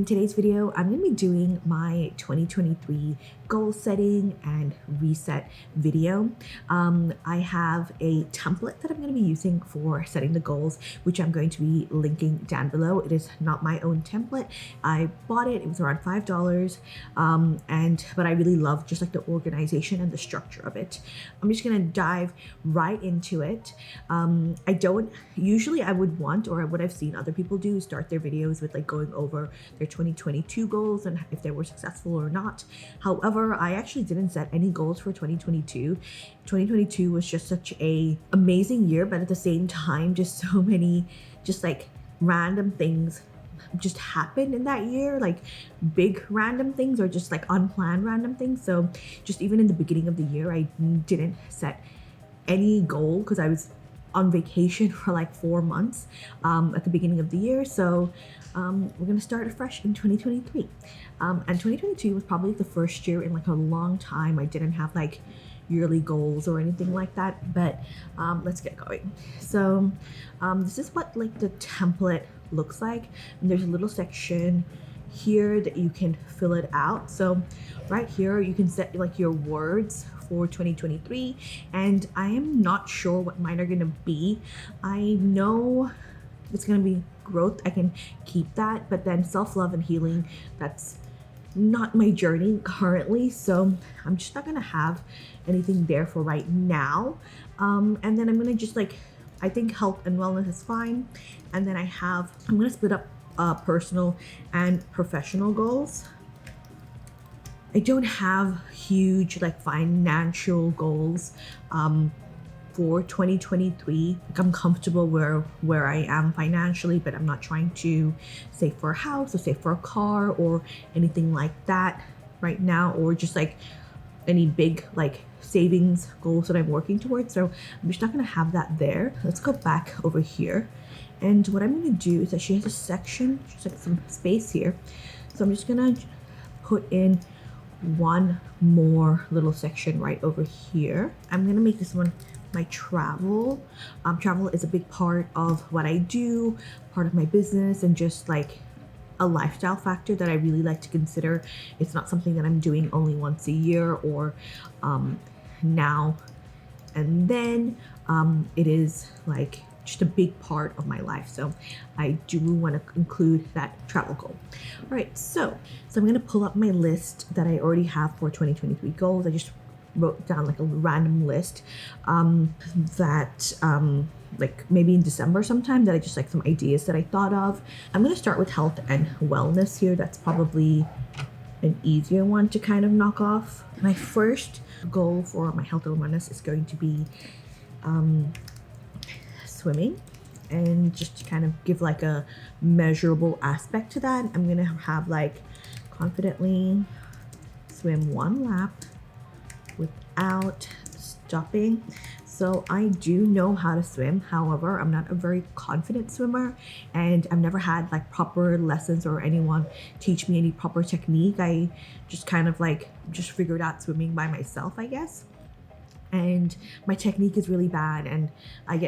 today's video, I'm going to be doing my 2023 goal setting and reset video. I have a template that I'm going to be using for setting the goals, which I'm going to be linking down below. It is not my own template. I bought it. It was around $5. But I really love just like the organization and the structure of it. I'm just going to dive right into it. Usually I would want, or what I've seen other people do, is start their videos with like going over their 2022 goals and if they were successful or not. However, I actually didn't set any goals for 2022. 2022 was just such a amazing year, but at the same time, just so many just like random things just happened in that year, like big random things or just like unplanned random things. So just even in the beginning of the year, I didn't set any goal because I was on vacation for like 4 months at the beginning of the year. So we're gonna start afresh in 2023. And 2022 was probably the first year in like a long time I didn't have like yearly goals or anything like that, but let's get going. So this is what like the template looks like, and there's a little section here that you can fill it out. So right here you can set like your words for 2023, and I am not sure what mine are gonna be. I know it's gonna be growth, I can keep that, but then self-love and healing, that's not my journey currently, so I'm just not gonna have anything there for right now. And then I'm gonna just like, I think health and wellness is fine, and then I'm gonna split up personal and professional goals. I don't have huge like financial goals for 2023. Like, I'm comfortable where I am financially, but I'm not trying to save for a house or save for a car or anything like that right now, or just like any big like savings goals that I'm working towards. So I'm just not gonna have that there. Let's go back over here. And what I'm gonna do is that she has a section, just like some space here. So I'm just gonna put in one more little section right over here. I'm gonna make this one my travel. Travel is a big part of what I do, part of my business, and just like a lifestyle factor that I really like to consider. It's not something that I'm doing only once a year or now and then. It is like just a big part of my life, so I do want to include that travel goal. All right, so I'm going to pull up my list that I already have for 2023 goals. I just wrote down like a random list like maybe in December sometime, that I just like some ideas that I thought of. I'm going to start with health and wellness here. That's probably an easier one to kind of knock off. My first goal for my health and wellness is going to be swimming, and just to kind of give like a measurable aspect to that, I'm gonna have like confidently swim 1 lap without stopping. So I do know how to swim. However, I'm not a very confident swimmer, and I've never had like proper lessons or anyone teach me any proper technique. I just kind of like just figured out swimming by myself, I guess. And my technique is really bad, and I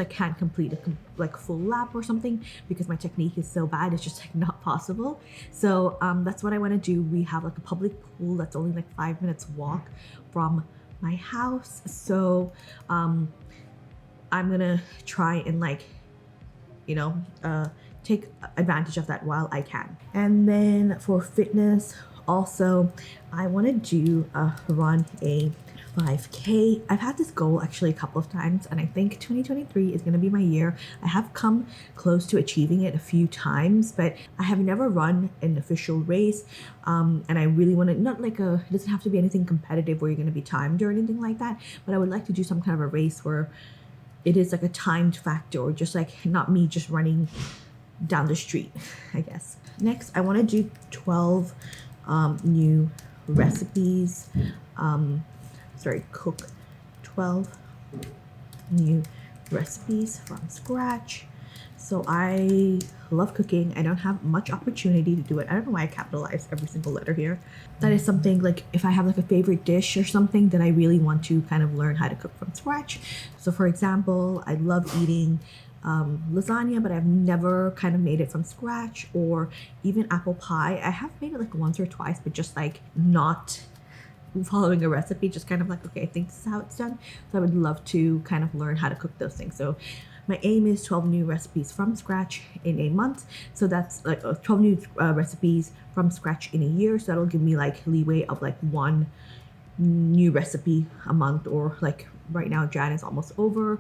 can't complete a full lap or something because my technique is so bad. It's just like not possible. So that's what I want to do. We have like a public pool that's only like 5 minutes walk from my house, so I'm gonna try and like take advantage of that while I can. And then for fitness also, I want to do run a 5K. I've had this goal actually a couple of times, and I think 2023 is going to be my year. I have come close to achieving it a few times, but I have never run an official race. And I really want to, it doesn't have to be anything competitive where you're going to be timed or anything like that, but I would like to do some kind of a race where it is like a timed factor, or just like not me just running down the street, I guess. Next, I want to do 12 new recipes. Cook 12 new recipes from scratch. So I love cooking. I don't have much opportunity to do it. I don't know why I capitalized every single letter here. That is something like if I have like a favorite dish or something that I really want to kind of learn how to cook from scratch. So for example, I love eating lasagna, but I've never kind of made it from scratch, or even apple pie. I have made it like once or twice, but just like not following a recipe, just kind of like, okay, I think this is how it's done. So I would love to kind of learn how to cook those things. So my aim is 12 new recipes from scratch in a month. So that's like 12 new recipes from scratch in a year. So that'll give me like leeway of like one new recipe a month, or like right now Jan is almost over.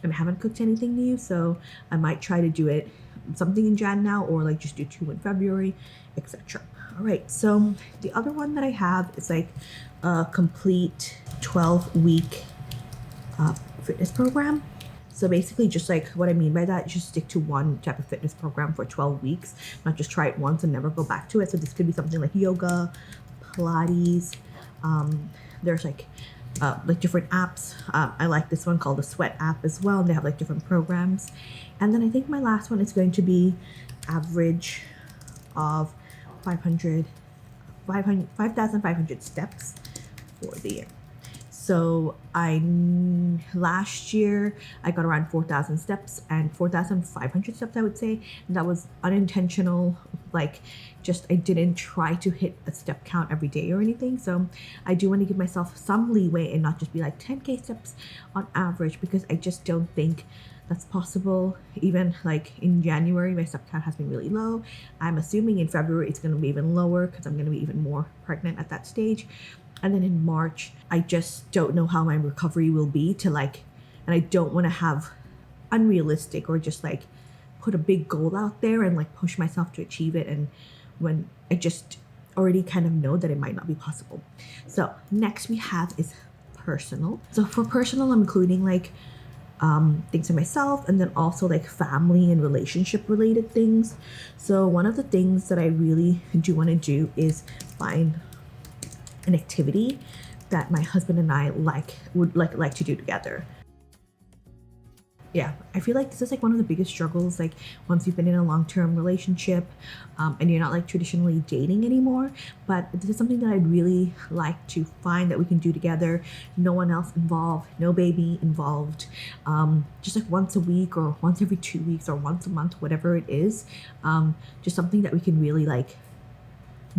And I haven't cooked anything new, so I might try to do it something in Jan now, or like just do 2 in February, etc. All right, so the other one that I have is like a complete 12-week fitness program. So basically, just like what I mean by that, just stick to one type of fitness program for 12 weeks, not just try it once and never go back to it. So this could be something like yoga, Pilates. There's like different apps. I like this one called the Sweat app as well. And they have like different programs. And then I think my last one is going to be average of 5,500 steps for the year. So last year I got around 4,000 steps and 4,500 steps, I would say. And that was unintentional. Like just, I didn't try to hit a step count every day or anything. So I do want to give myself some leeway and not just be like 10K steps on average, because I just don't think that's possible. Even like in January, my step count has been really low. I'm assuming in February it's going to be even lower because I'm going to be even more pregnant at that stage. And then in March, I just don't know how my recovery will be to like, and I don't want to have unrealistic or just like put a big goal out there and like push myself to achieve it. And when I just already kind of know that it might not be possible. So next we have is personal. So for personal, I'm including like things for myself, and then also like family and relationship related things. So one of the things that I really do want to do is find an activity that my husband and I would like to do together. Yeah, I feel like this is like one of the biggest struggles, like once you've been in a long-term relationship and you're not like traditionally dating anymore. But this is something that I'd really like to find that we can do together. No one else involved, no baby involved. Just like once a week or once every 2 weeks or once a month, whatever it is. Just something that we can really like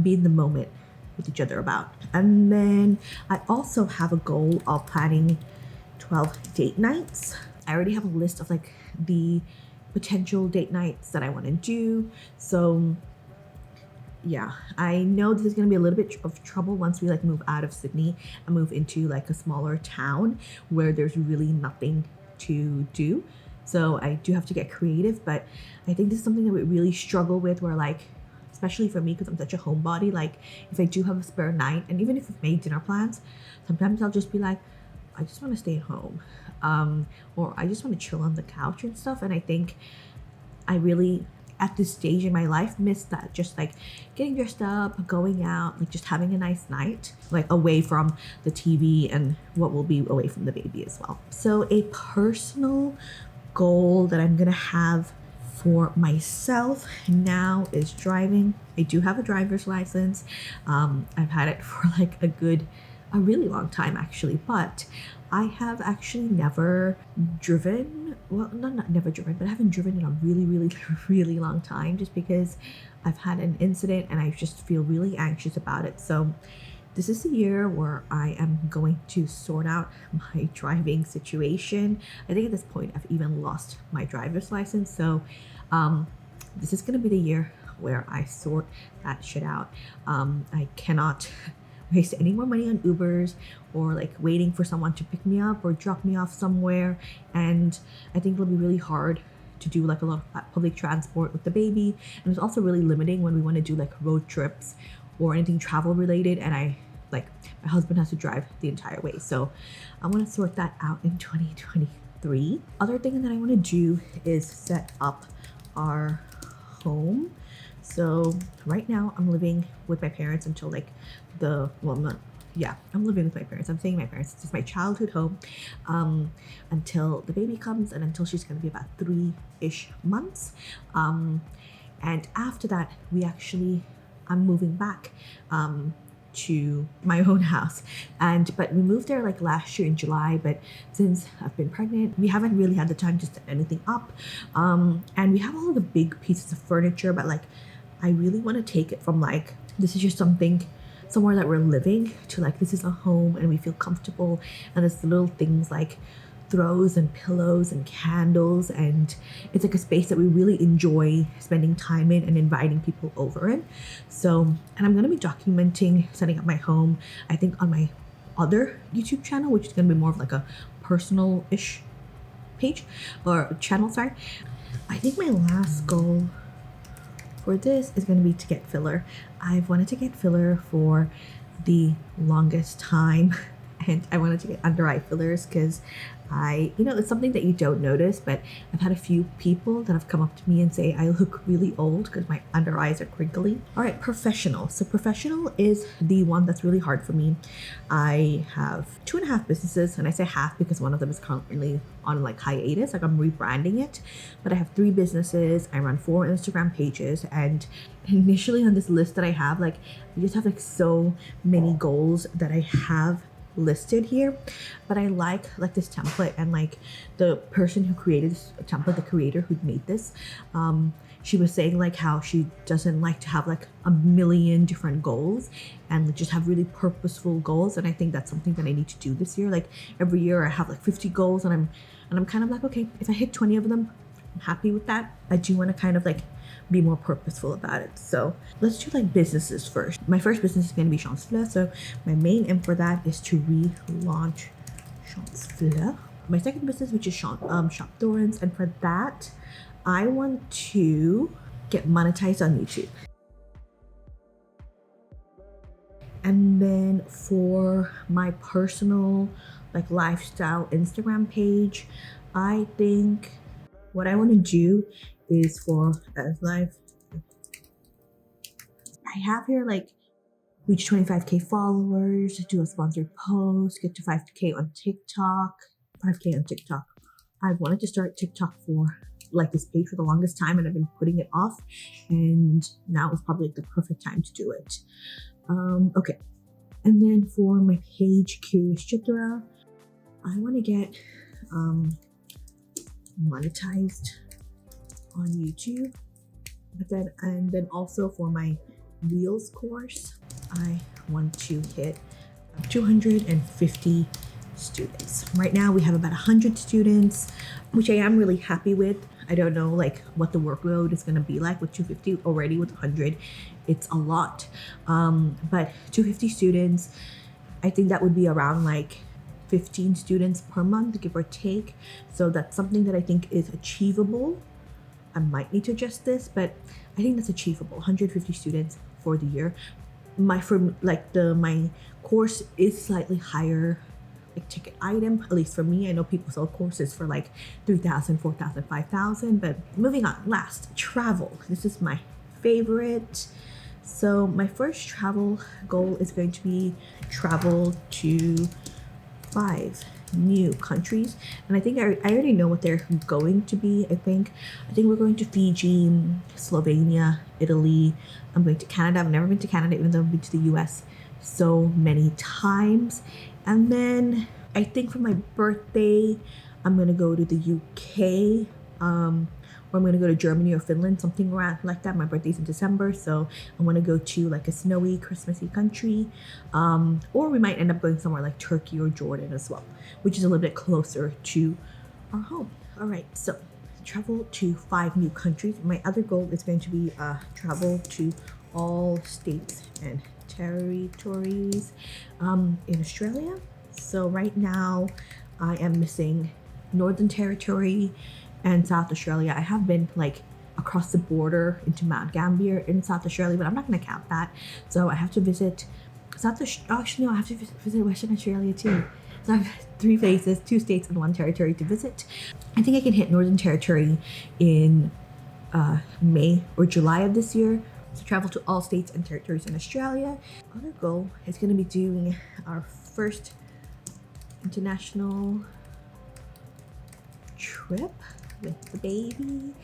be in the moment with each other about. And then I also have a goal of planning 12 date nights. I already have a list of like the potential date nights that I want to do. So yeah, I know this is going to be a little bit of trouble once we like move out of Sydney and move into like a smaller town where there's really nothing to do. So I do have to get creative, but I think this is something that we really struggle with, where like, especially for me, because I'm such a homebody, like if I do have a spare night, and even if we've made dinner plans, sometimes I'll just be like, I just want to stay at home, or I just want to chill on the couch and stuff. And I think I really, at this stage in my life, miss that, just like getting dressed up, going out, like just having a nice night, like away from the TV and what will be away from the baby as well. So a personal goal that I'm gonna have for myself now is driving. I do have a driver's license. I've had it for like a really long time actually, but I have actually never driven. Well, not never driven, but I haven't driven in a really long time, just because I've had an incident and I just feel really anxious about it. So this is the year where I am going to sort out my driving situation. I think at this point I've even lost my driver's license. So this is going to be the year where I sort that shit out. I cannot waste any more money on Ubers or like waiting for someone to pick me up or drop me off somewhere. And I think it'll be really hard to do like a lot of public transport with the baby. And it's also really limiting when we want to do like road trips or anything travel related, and my husband has to drive the entire way. So I want to sort that out in 2023. Other thing that I want to do is set up our home. So right now I'm living with my parents until like I'm not yeah, I'm living with my parents. I'm staying with my parents. It's just my childhood home until the baby comes and until she's going to be about 3-ish months. And after that, I'm moving back to my own house. But we moved there like last year in July, but since I've been pregnant, we haven't really had the time to set anything up. And we have all of the big pieces of furniture, but like I really want to take it from like, this is just somewhere that we're living, to like, this is a home and we feel comfortable, and there's little things like throws and pillows and candles, and it's like a space that we really enjoy spending time in and inviting people over in. So, and I'm going to be documenting setting up my home, I think, on my other YouTube channel, which is going to be more of like a personal-ish page or channel, sorry. I think my last goal for this is going to be to get filler. I've wanted to get filler for the longest time, and I wanted to get under eye fillers because it's something that you don't notice, but I've had a few people that have come up to me and say I look really old because my under eyes are crinkly. All right, professional. So professional is the one that's really hard for me. I have 2.5 businesses, and I say half because one of them is currently on like hiatus, like I'm rebranding it. But I have 3 businesses. I run 4 Instagram pages, and initially on this list that I have, like I just have like so many goals that I have listed here, but I like this template, and like the person who created this template, the creator who made this, she was saying like how she doesn't like to have like a million different goals and just have really purposeful goals. And I think that's something that I need to do this year. Like every year I have like 50 goals, and I'm kind of like, okay, if I hit 20 of them, I'm happy with that. I do want to kind of like be more purposeful about it. So let's do like businesses first. My first business is going to be Chance Fleur. So my main aim for that is to relaunch Chance Fleur. My second business, which is Shop Thorns, and for that I want to get monetized on YouTube. And then for my personal like lifestyle Instagram page, I think what I want to do is for life. I have here like reach 25k followers, do a sponsored post, get to 5k on TikTok. 5k on TikTok. I've wanted to start TikTok for like this page for the longest time, and I've been putting it off, and now is probably like the perfect time to do it. Okay. And then for my page Curious Chitra, I want to get monetized on YouTube, and then also for my Reels course, I want to hit 250 students. Right now we have about 100 students, which I am really happy with. I don't know like what the workload is going to be like with 250 already. With 100, it's a lot, but 250 students, I think that would be around like 15 students per month, give or take. So that's something that I think is achievable. I might need to adjust this, but I think that's achievable. 150 students for the year. My course is slightly higher like ticket item, at least for me. I know people sell courses for like 3,000, 4,000, 5,000, but moving on. Last, travel. This is my favorite. So my first travel goal is going to be travel to 5 new countries, and I think I already know what they're going to be. I think we're going to Fiji, Slovenia, Italy. I'm going to Canada. I've never been to Canada, even though I've been to the US so many times. And then I think for my birthday, I'm gonna go to the UK, or I'm gonna go to Germany or Finland, something around like that. My birthday's in December, so I want to go to like a snowy, Christmassy country, or we might end up going somewhere like Turkey or Jordan as well, which is a little bit closer to our home. All right, so travel to 5 new countries. My other goal is going to be travel to all states and territories in Australia. So right now I am missing Northern Territory and South Australia. I have been like across the border into Mount Gambier in South Australia, but I'm not going to count that. So I have to visit actually no, I have to visit Western Australia too. So I have 3 places, 2 states and 1 territory to visit. I think I can hit Northern Territory in May or July of this year. So travel to all states and territories in Australia. Other goal is going to be doing our first international trip with the baby.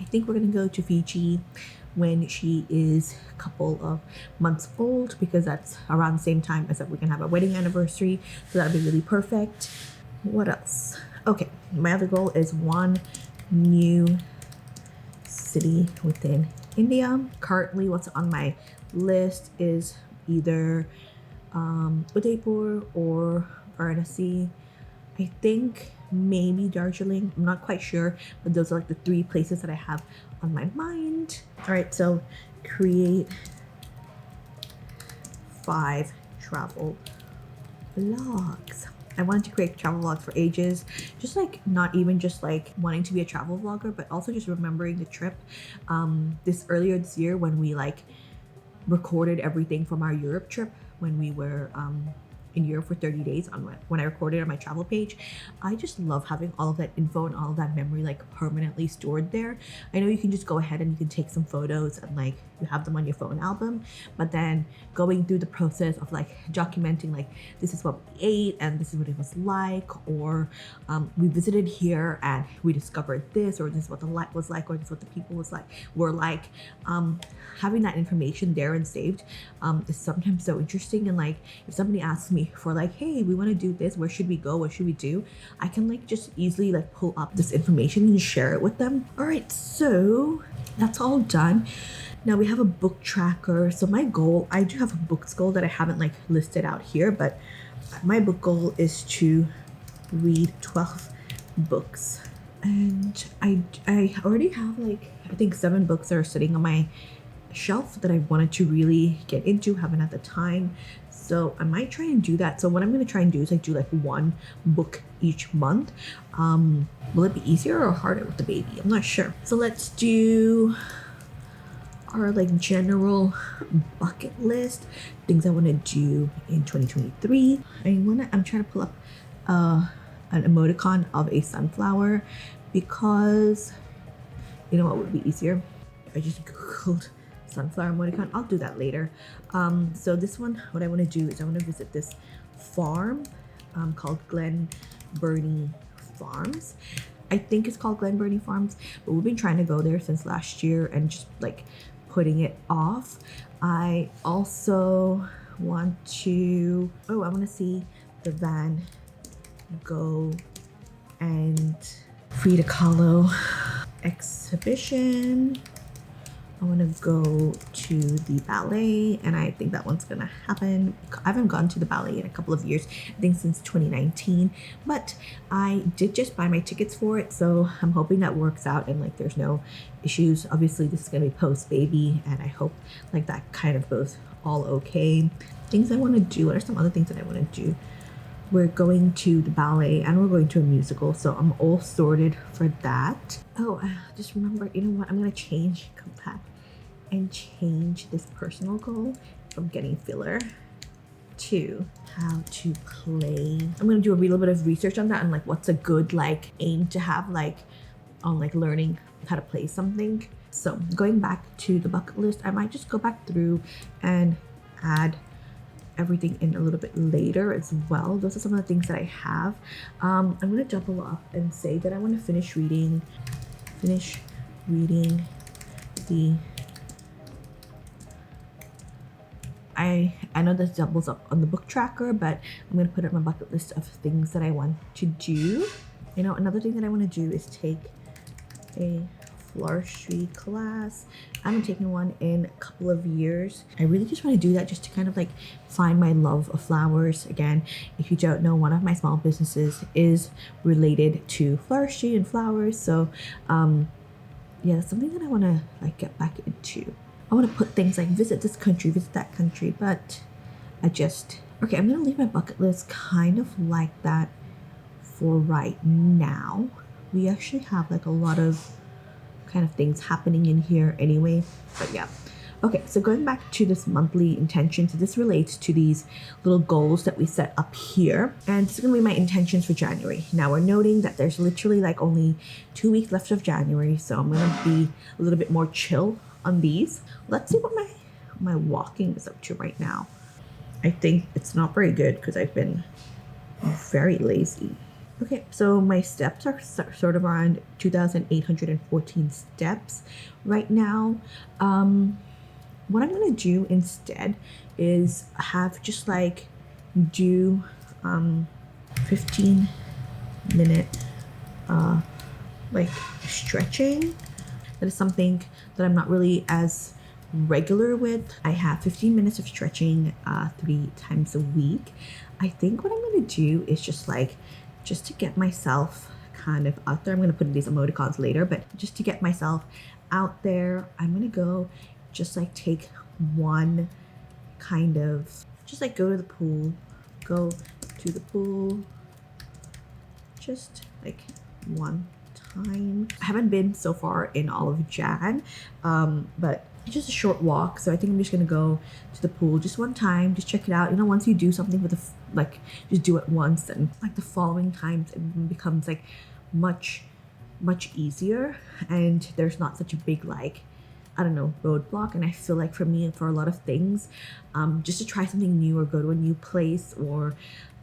I think we're gonna go to Fiji when she is a couple of months old, because that's around the same time as that we're gonna have our wedding anniversary, so that'll be really perfect. What else? Okay, my other goal is one new city within India. Currently what's on my list is either Udaipur or Varanasi. I think maybe Darjeeling, I'm not quite sure, but those are like the 3 places that I have on my mind. All right, so create 5 travel vlogs. I wanted to create travel vlogs for ages, just like not even just like wanting to be a travel vlogger, but also just remembering the trip. Earlier this year when we like recorded everything from our Europe trip, when we were in Europe for 30 days when I recorded on my travel page. I just love having all of that info and all of that memory like permanently stored there. I know you can just go ahead and you can take some photos and like you have them on your phone album, but then going through the process of like documenting like this is what we ate and this is what it was like, or we visited here and we discovered this, or this is what the light was like, or this is what the people were like. Having that information there and saved is sometimes so interesting. And like if somebody asks me for like, hey, we want to do this, where should we go, what should we do, I can like just easily like pull up this information and share it with them. All right, so that's all done. Now we have a book tracker. So my goal, I do have a books goal that I haven't like listed out here, but my book goal is to read 12 books. And I already have like, I think 7 books that are sitting on my shelf that I wanted to really get into, haven't had the time. So I might try and do that. So what I'm going to try and do is like do like 1 book each month. Will it be easier or harder with the baby? I'm not sure. So let's do our like general bucket list, things I want to do in 2023. I'm trying to pull up an emoticon of a sunflower, because you know what would be easier if I just googled sunflower emoticon. I'll do that later. So this one, what I want to do is I want to visit this farm called Glen Burnie Farms. I think it's called Glen Burnie Farms, but we've been trying to go there since last year and just like putting it off. I also want to, I want to see the Van Gogh and Frida Kahlo exhibition. I want to go to the ballet, and I think that one's gonna happen. I haven't gone to the ballet in a couple of years, I think since 2019, but I did just buy my tickets for it, so I'm hoping that works out and like there's no issues. Obviously this is gonna be post baby, and I hope like that kind of goes all okay. Things I want to do, what are some other things that I want to do? We're going to the ballet and we're going to a musical, so I'm all sorted for that. Oh, just remember, you know what? I'm gonna go back and change this personal goal from getting filler to how to play. I'm gonna do a little bit of research on that and like what's a good like aim to have like on like learning how to play something. So going back to the bucket list, I might just go back through and add everything in a little bit later as well. Those are some of the things that I have. I'm gonna double up and say that I want to finish reading the I know this doubles up on the book tracker, but I'm gonna put it on my bucket list of things that I want to do. You know, another thing that I want to do is take a floristry class. I haven't taken one in a couple of years. I really just want to do that just to kind of like find my love of flowers again. If you don't know, one of my small businesses is related to floristry and flowers, so yeah, that's something that I want to like get back into. I want to put things like visit this country, visit that country, but I'm gonna leave my bucket list kind of like that for right now. We actually have like a lot of kind of things happening in here anyway, but yeah. Okay, so going back to this monthly intention, so this relates to these little goals that we set up here, and this is gonna be my intentions for January. Now we're noting that there's literally like only 2 weeks left of January, so I'm gonna be a little bit more chill on these. Let's see what my walking is up to right now. I think it's not very good because I've been very lazy. Okay, so my steps are sort of around 2,814 steps right now. What I'm gonna do instead is have just like do 15-minute like stretching. That is something that I'm not really as regular with. I have 15 minutes of stretching 3 times a week. I think what I'm gonna do is just to get myself kind of out there. I'm gonna put in these emoticons later, but just to get myself out there, I'm gonna go just like take one kind of, just like go to the pool, just like one time. I haven't been so far in all of Jan, but it's just a short walk. So I think I'm just gonna go to the pool just one time, just check it out. You know, once you do something with just do it once, and like the following times it becomes like much easier, and there's not such a big like, I don't know, roadblock. And I feel like for me and for a lot of things, just to try something new or go to a new place, or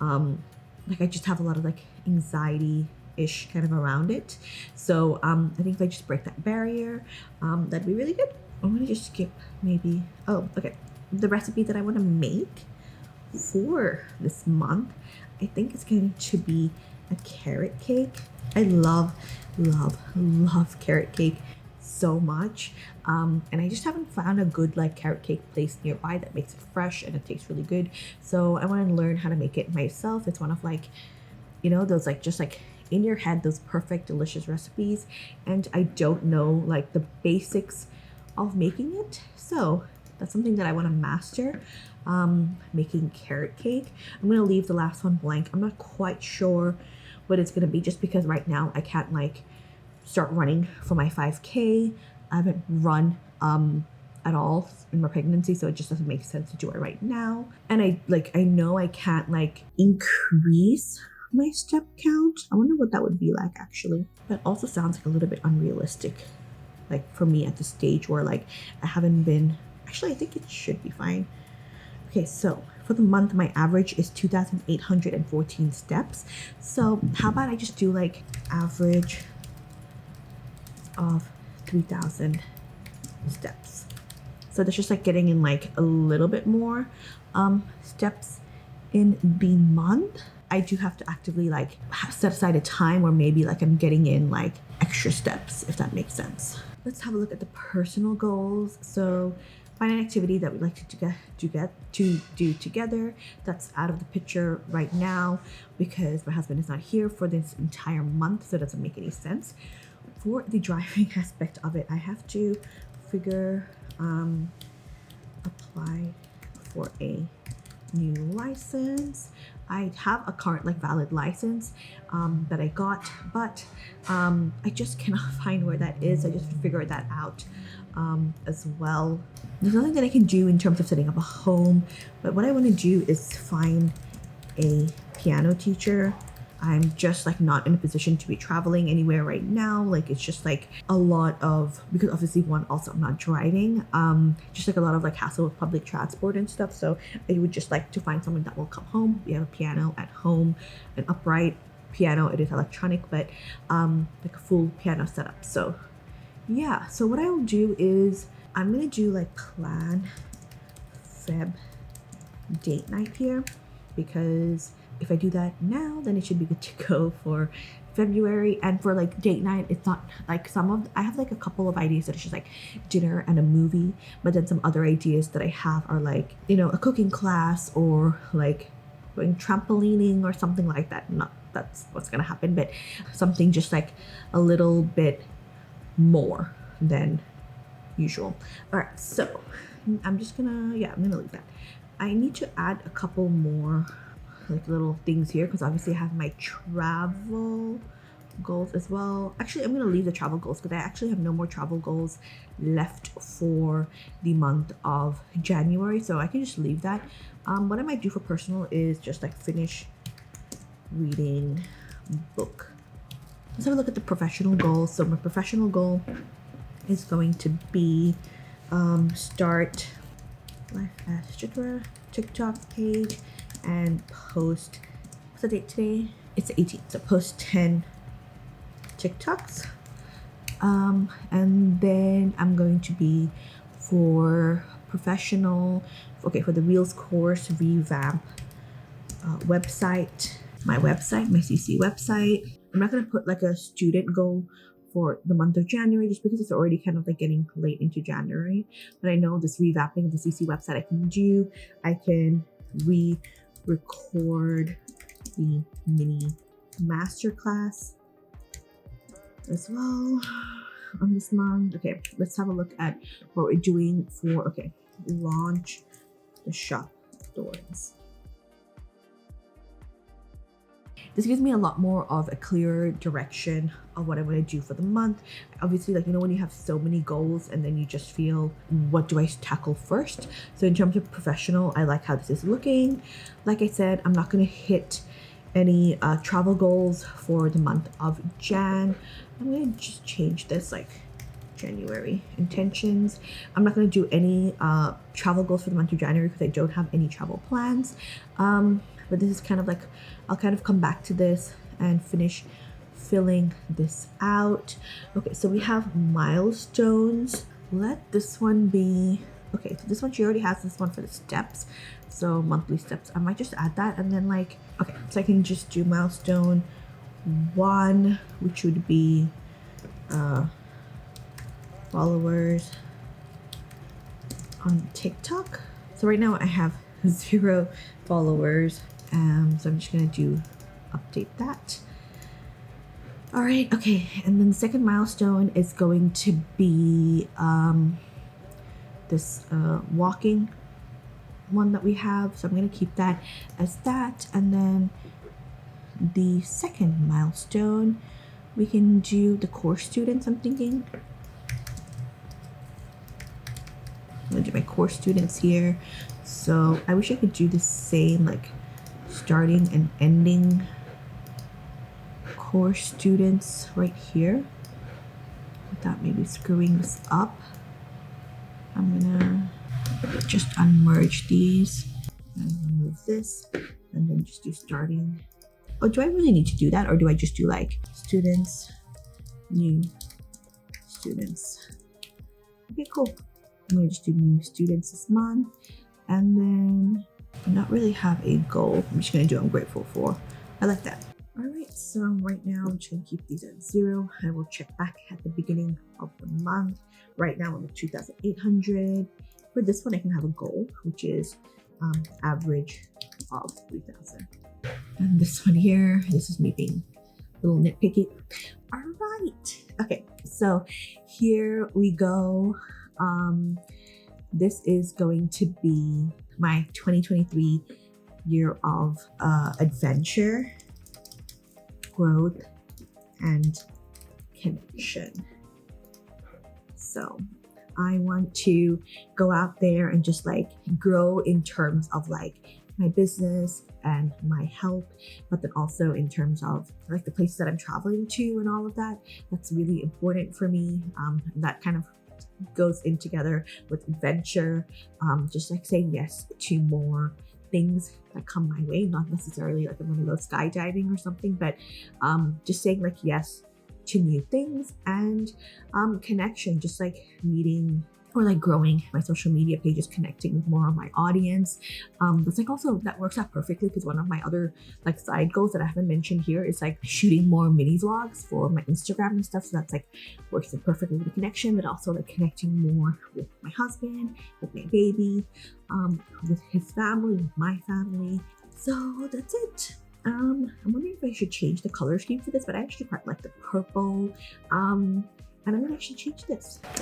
like I just have a lot of like anxiety-ish kind of around it. So I think if I just break that barrier, that'd be really good. I'm gonna just skip maybe, oh, okay. The recipe that I wanna make for this month, I think it's going to be a carrot cake. I love carrot cake so much. And I just haven't found a good like carrot cake place nearby that makes it fresh and it tastes really good. So I want to learn how to make it myself. It's one of like, you know, those like just like in your head, those perfect delicious recipes, and I don't know like the basics of making it. So that's something that I want to master, making carrot cake. I'm going to leave the last one blank. I'm not quite sure what it's going to be, just because right now I can't like start running for my 5K. I haven't run at all in my pregnancy, so it just doesn't make sense to do it right now. And I know I can't like increase my step count. I wonder what that would be like actually. That also sounds like a little bit unrealistic, like for me at the stage where like I haven't been. Actually, I think it should be fine. Okay, so for the month, my average is 2,814 steps. So how about I just do like average of 3,000 steps. So that's just like getting in like a little bit more steps in the month. I do have to actively like set aside a time where maybe like I'm getting in like extra steps, if that makes sense. Let's have a look at the personal goals. So find an activity that we'd like to do together. That's out of the picture right now because my husband is not here for this entire month, so it doesn't make any sense. For the driving aspect of it, I have to figure apply for a new license. I have a current like valid license that I got, but I just cannot find where that is. I just figured that out as well. There's nothing that I can do in terms of setting up a home, but what I want to do is find a piano teacher. I'm just like not in a position to be traveling anywhere right now. Like it's just like a lot of, because obviously one, also I'm not driving, just like a lot of like hassle with public transport and stuff. So I would just like to find someone that will come home. We have a piano at home, an upright piano. It is electronic, but like a full piano setup. So yeah, so what I'll do is I'm gonna do like plan Feb date night here, because if I do that now, then it should be good to go for February. And for like date night, it's not like I have like a couple of ideas that it's just like dinner and a movie, but then some other ideas that I have are like, you know, a cooking class or like going trampolining or something like that. Not that's what's gonna happen, but something just like a little bit more than usual. All right, so I'm gonna leave that. I need to add a couple more like little things here, because obviously I have my travel goals as well. Actually, I'm gonna leave the travel goals because I actually have no more travel goals left for the month of January, so I can just leave that. What I might do for personal is just like finish reading book. Let's have a look at the professional goals. So my professional goal is going to be start life as Chitra TikTok page and post, what's the date today? It's the 18th, so post 10 TikToks. And then I'm going to be for professional, okay, for the Reels course revamp website, my CC website. I'm not going to put like a student goal for the month of January just because it's already kind of like getting late into January. But I know this revamping of the CC website I can do. I can re-record the mini masterclass as well on this month. Okay, let's have a look at what we're doing for, okay, launch the shop doors. This gives me a lot more of a clearer direction of what I'm going to do for the month. Obviously, like, you know, when you have so many goals and then you just feel, what do I tackle first? So in terms of professional, I like how this is looking. Like I said, I'm not going to hit any travel goals for the month of Jan. I'm going to just change this like January intentions. I'm not going to do any travel goals for the month of January because I don't have any travel plans. But this is kind of like, I'll kind of come back to this and finish filling this out. Okay, so we have milestones. Let this one be, okay, so this one, she already has this one for the steps. So monthly steps, I might just add that and then like, okay, so I can just do milestone 1, which would be followers on TikTok. So right now I have 0 followers. So I'm just gonna update that. All right, okay, and then the second milestone is going to be this walking one that we have. So I'm gonna keep that as that. And then the second milestone, we can do the course students, I'm thinking. I'm gonna do my course students here. So I wish I could do the same, like starting and ending course students right here without maybe screwing this up. I'm gonna just unmerge these and remove this and then just do starting. Oh, do I really need to do that, or do I just do like students, new students? Okay, cool. I'm gonna just do new students this month, and then not really have a goal. I'm just gonna do I'm grateful for. I like that. All right, so right now I'm just gonna keep these at 0. I will check back at the beginning of the month. Right now I'm at 2,800. For this one, I can have a goal, which is average of 3,000. And this one here, this is me being a little nitpicky. All right, okay, so here we go. This is going to be my 2023 year of adventure, growth, and connection. So I want to go out there and just like grow in terms of like my business and my health, but then also in terms of like the places that I'm traveling to and all of that. That's really important for me. That kind of goes in together with adventure, just like saying yes to more things that come my way, not necessarily like I'm gonna go skydiving or something, but just saying like yes to new things, and connection, just like meeting or like growing my social media pages, connecting with more of my audience. That's like also, that works out perfectly because one of my other like side goals that I haven't mentioned here is like shooting more mini vlogs for my Instagram and stuff. So that's like works in perfectly with the connection, but also like connecting more with my husband, with my baby, with his family, with my family. So that's it. I'm wondering if I should change the color scheme for this, but I actually quite like the purple. And I'm gonna actually change this. I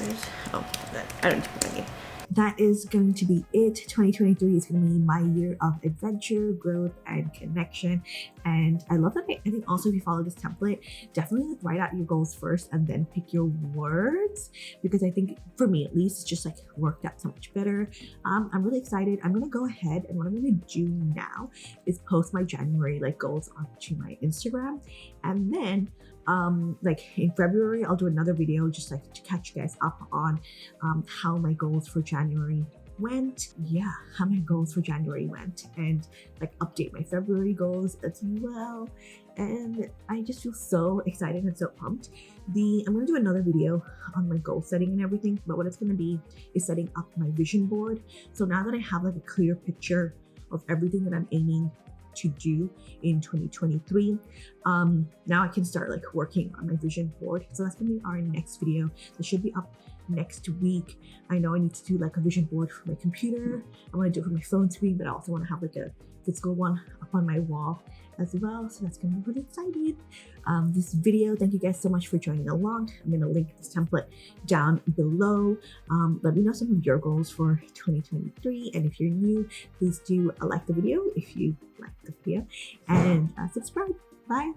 don't know what I mean. That is going to be it. 2023 is going to be my year of adventure, growth, and connection. And I love that. I think also if you follow this template, definitely like write out your goals first and then pick your words, because I think for me at least, it's just like worked out so much better. I'm really excited. I'm going to go ahead, and what I'm going to do now is post my January like goals onto my Instagram. And then like in February, I'll do another video just like to catch you guys up on how my goals for January went. Yeah, how my goals for January went, and like update my February goals as well. And I just feel so excited and so pumped. I'm gonna do another video on my goal setting and everything, but what it's gonna be is setting up my vision board. So now that I have like a clear picture of everything that I'm aiming to do in 2023, now I can start like working on my vision board. So that's gonna be our next video. That should be up next week. I know I need to do like a vision board for my computer. I want to do it for my phone screen, but I also want to have like a physical one up on my wall as well. So that's gonna be really exciting. This video, thank you guys so much for joining along. I'm gonna link this template down below. Let me know some of your goals for 2023, and if you're new, please do like the video if you like the video, and subscribe. Bye.